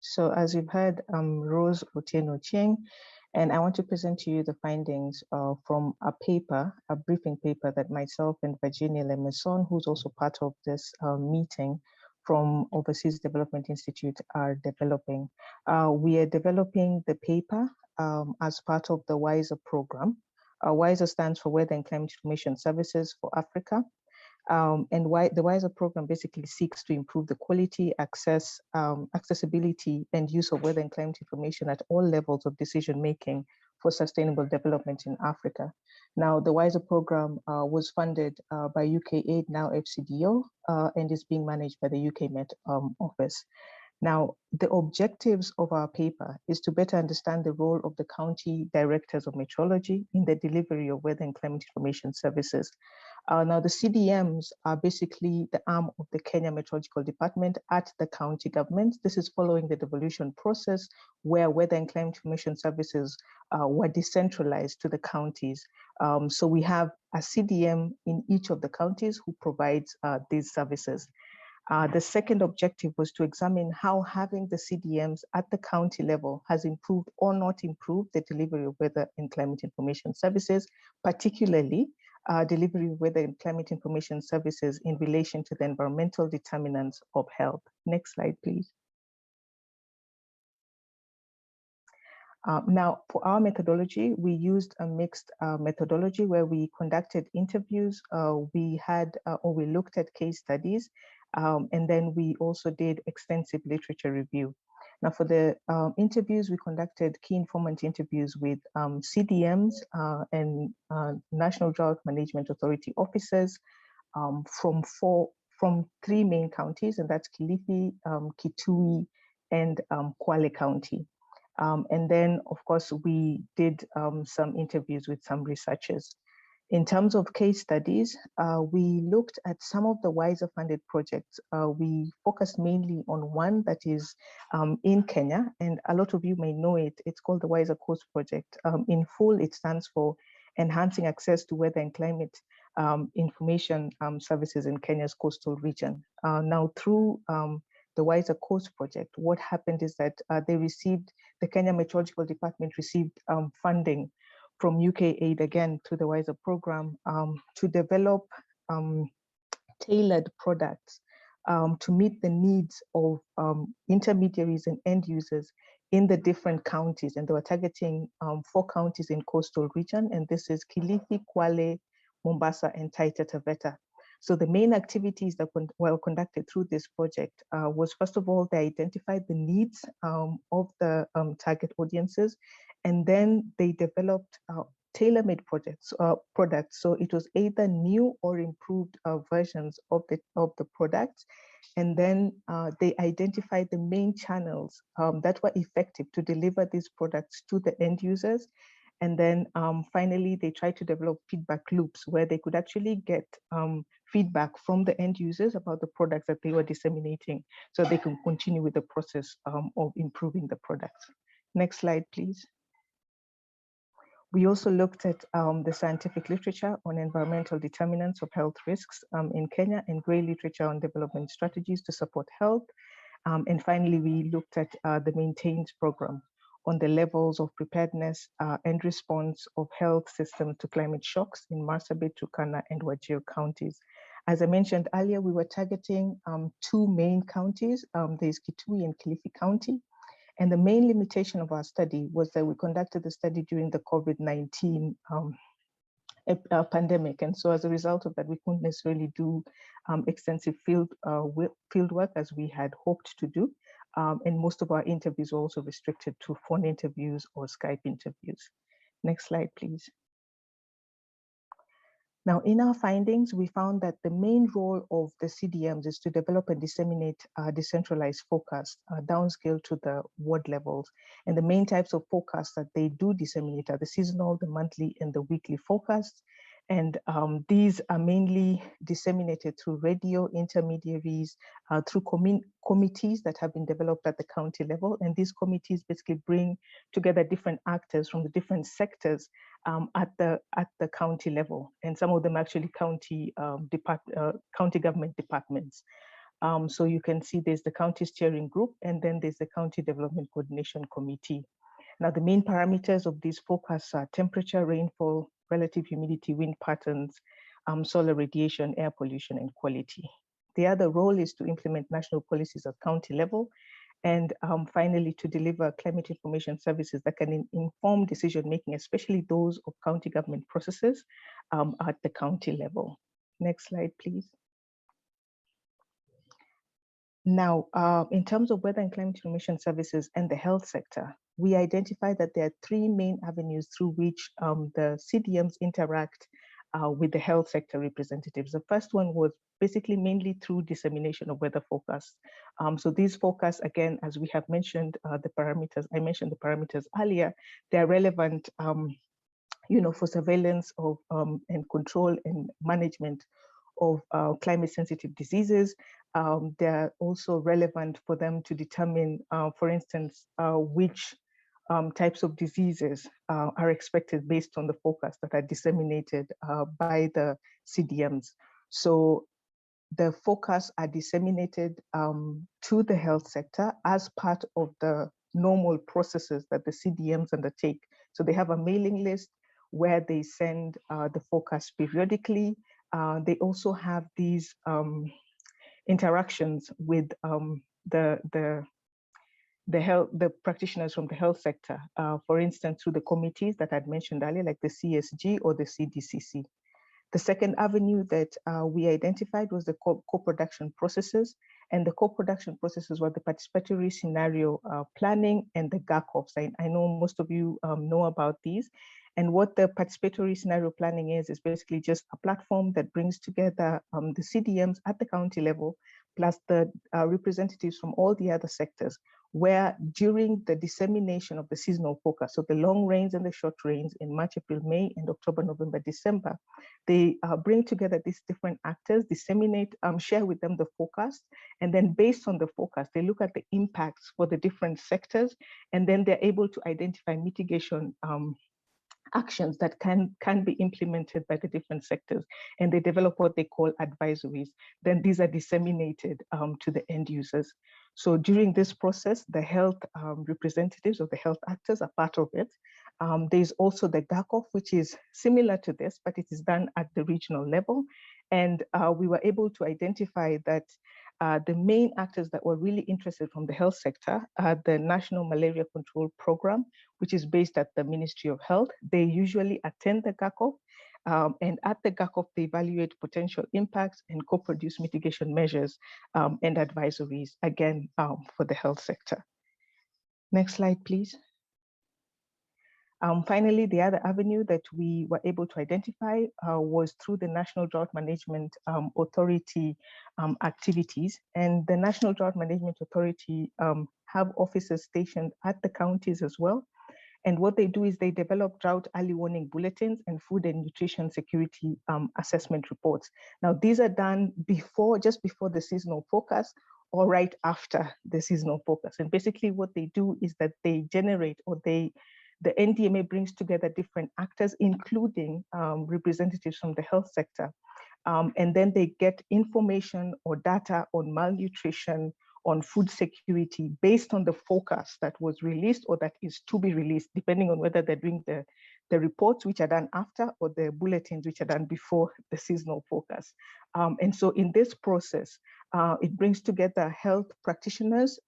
So as you've heard, I'm Rose Ochieng, and I want to present to you the findings from a paper, a briefing paper that myself and Virginia Lemeson, who's also part of this meeting from Overseas Development Institute, are developing. We are developing the paper as part of the WISER program. WISER stands for Weather and Climate Information Services for Africa. And why the WISER program basically seeks to improve the quality, accessibility, and use of weather and climate information at all levels of decision-making for sustainable development in Africa. Now, the WISER program was funded by UK Aid, now FCDO, and is being managed by the UK Met Office. Now, the objectives of our paper is to better understand the role of the county directors of meteorology in the delivery of weather and climate information services. Now, the CDMs are basically the arm of the Kenya Meteorological Department at the county government. This is following the devolution process where weather and climate information services were decentralized to the counties. So we have a CDM in each of the counties who provides these services. The second objective was to examine how having the CDMs at the county level has improved or not improved the delivery of weather and climate information services, particularly delivery of weather and climate information services in relation to the environmental determinants of health. Next slide, please. Now, for our methodology, we used a mixed methodology where we conducted interviews, we looked at case studies, and then we also did extensive literature review. Now, for the interviews, we conducted key informant interviews with CDMs and National Drought Management Authority officers from three main counties, and that's Kilifi, Kitui, and Kwale County. And then, of course, we did some interviews with some researchers. In terms of case studies, we looked at some of the WISER funded projects. We focused mainly on one that is in Kenya, and a lot of you may know it. It's called the WISER Coast Project. In full, it stands for Enhancing Access to Weather and Climate Information Services in Kenya's coastal region. Now, through the WISER Coast Project, what happened is that the Kenya Meteorological Department received funding from UK Aid, again, through the WISER program, to develop tailored products to meet the needs of intermediaries and end users in the different counties. And they were targeting 4 counties in coastal region, and this is Kilifi, Kwale, Mombasa, and Taita Taveta. So the main activities that were conducted through this project was, first of all, they identified the needs of the target audiences, and then they developed tailor-made products. So it was either new or improved versions of the products, and then they identified the main channels that were effective to deliver these products to the end users. And then finally, they tried to develop feedback loops where they could actually get feedback from the end users about the products that they were disseminating, so they can continue with the process of improving the products. Next slide, please. We also looked at the scientific literature on environmental determinants of health risks in Kenya, and grey literature on development strategies to support health. And finally, we looked at the maintained program on the levels of preparedness and response of health systems to climate shocks in Marsabit, Turkana, and Wajir counties. As I mentioned earlier, we were targeting 2 main counties. There's Kitui and Kilifi County. And the main limitation of our study was that we conducted the study during the COVID-19 pandemic. And so as a result of that, we couldn't necessarily do extensive field work as we had hoped to do. And most of our interviews were also restricted to phone interviews or Skype interviews. Next slide, please. Now, in our findings, we found that the main role of the CDMs is to develop and disseminate decentralized forecasts downscale to the ward levels. And the main types of forecasts that they do disseminate are the seasonal, the monthly, and the weekly forecasts. And these are mainly disseminated through radio intermediaries, through committees that have been developed at the county level. And these committees basically bring together different actors from the different sectors at the county level. And some of them actually county government departments. So you can see there's the county steering group, and then there's the county development coordination committee. Now, the main parameters of these forecasts are temperature, rainfall, relative humidity, wind patterns, solar radiation, air pollution, and quality. The other role is to implement national policies at county level, and finally, to deliver climate information services that can inform decision-making, especially those of county government processes at the county level. Next slide, please. Now, in terms of weather and climate information services and the health sector, we identified that there are three main avenues through which the CDMs interact with the health sector representatives. The first one was basically mainly through dissemination of weather forecasts. So these forecasts, again, as we have mentioned, the parameters, I mentioned the parameters earlier, they're relevant for surveillance of and control and management of climate sensitive diseases. They're also relevant for them to determine, for instance, which types of diseases are expected based on the forecasts that are disseminated by the CDMs. So the forecasts are disseminated to the health sector as part of the normal processes that the CDMs undertake. So they have a mailing list where they send the forecast periodically. They also have these interactions with the practitioners from the health sector, for instance, through the committees that I'd mentioned earlier, like the CSG or the CDCC. The second avenue that we identified was the co-production processes, and the co-production processes were the participatory scenario planning and the GACOFs. I know most of you know about these. And what the participatory scenario planning is basically just a platform that brings together the CDMs at the county level, plus the representatives from all the other sectors, where during the dissemination of the seasonal forecast, so the long rains and the short rains in March, April, May, and October, November, December, they bring together these different actors, disseminate, share with them the forecast, and then based on the forecast, they look at the impacts for the different sectors, and then they're able to identify mitigation actions that can be implemented by the different sectors, and they develop what they call advisories. Then these are disseminated to the end users. So during this process, the health representatives or the health actors are part of it. There's also the GACOF, which is similar to this, but it is done at the regional level. And we were able to identify that the main actors that were really interested from the health sector are the National Malaria Control Program, which is based at the Ministry of Health. They usually attend the GACOF, and at the GACOF, they evaluate potential impacts and co-produce mitigation measures and advisories, again, for the health sector. Next slide, please. Finally, the other avenue that we were able to identify was through the National Drought Management Authority activities. And the National Drought Management Authority have officers stationed at the counties as well. And what they do is they develop drought early warning bulletins and food and nutrition security assessment reports. Now, these are done just before the seasonal forecast or right after the seasonal forecast. And basically what they do is that they generate, or the NDMA brings together different actors, including representatives from the health sector. And then they get information or data on malnutrition, on food security, based on the forecast that was released or that is to be released, depending on whether they're doing the reports which are done after or the bulletins which are done before the seasonal forecast. And so in this process, it brings together health practitioners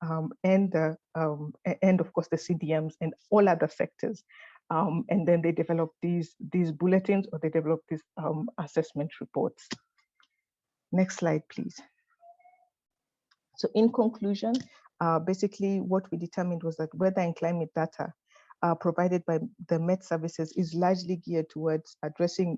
and of course the CDMs and all other sectors. And then they develop these bulletins, or they develop these assessment reports. Next slide, please. So in conclusion, basically what we determined was that weather and climate data provided by the Met services is largely geared towards addressing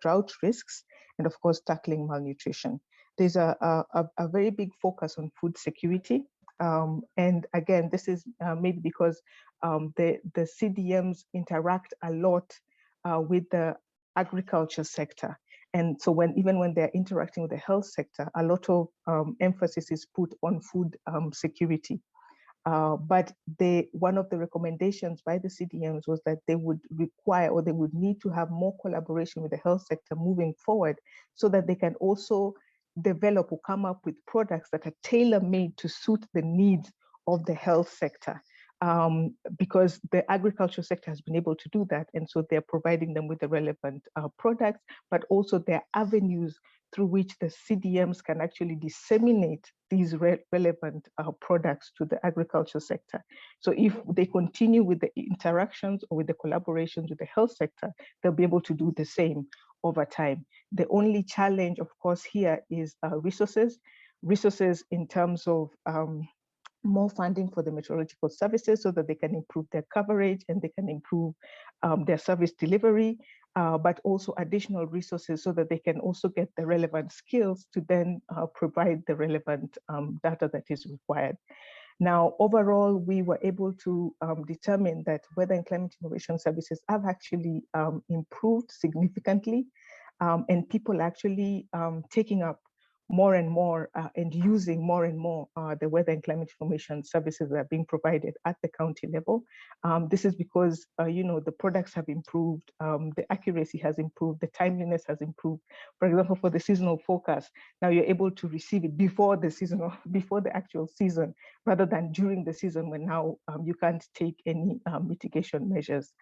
drought risks and of course tackling malnutrition. There's a very big focus on food security. And again, this is maybe because the CDMs interact a lot with the agriculture sector. And so even when they're interacting with the health sector, a lot of emphasis is put on food security. But one of the recommendations by the CDMs was that they would require, or they would need to have more collaboration with the health sector moving forward, so that they can also develop or come up with products that are tailor-made to suit the needs of the health sector. Because the agriculture sector has been able to do that. And so they're providing them with the relevant products, but also their avenues through which the CDMs can actually disseminate these relevant products to the agriculture sector. So if they continue with the interactions or with the collaborations with the health sector, they'll be able to do the same over time. The only challenge, of course, here is resources in terms of more funding for the meteorological services so that they can improve their coverage and they can improve their service delivery, but also additional resources so that they can also get the relevant skills to then provide the relevant data that is required. Now, overall, we were able to determine that weather and climate innovation services have actually improved significantly, and people actually taking up more and more and using more and more the weather and climate information services that are being provided at the county level. This is because, the products have improved, the accuracy has improved, the timeliness has improved. For example, for the seasonal forecast, now you're able to receive it before the actual season, rather than during the season when now you can't take any mitigation measures.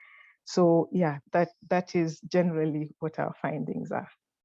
So yeah, that is generally what our findings are.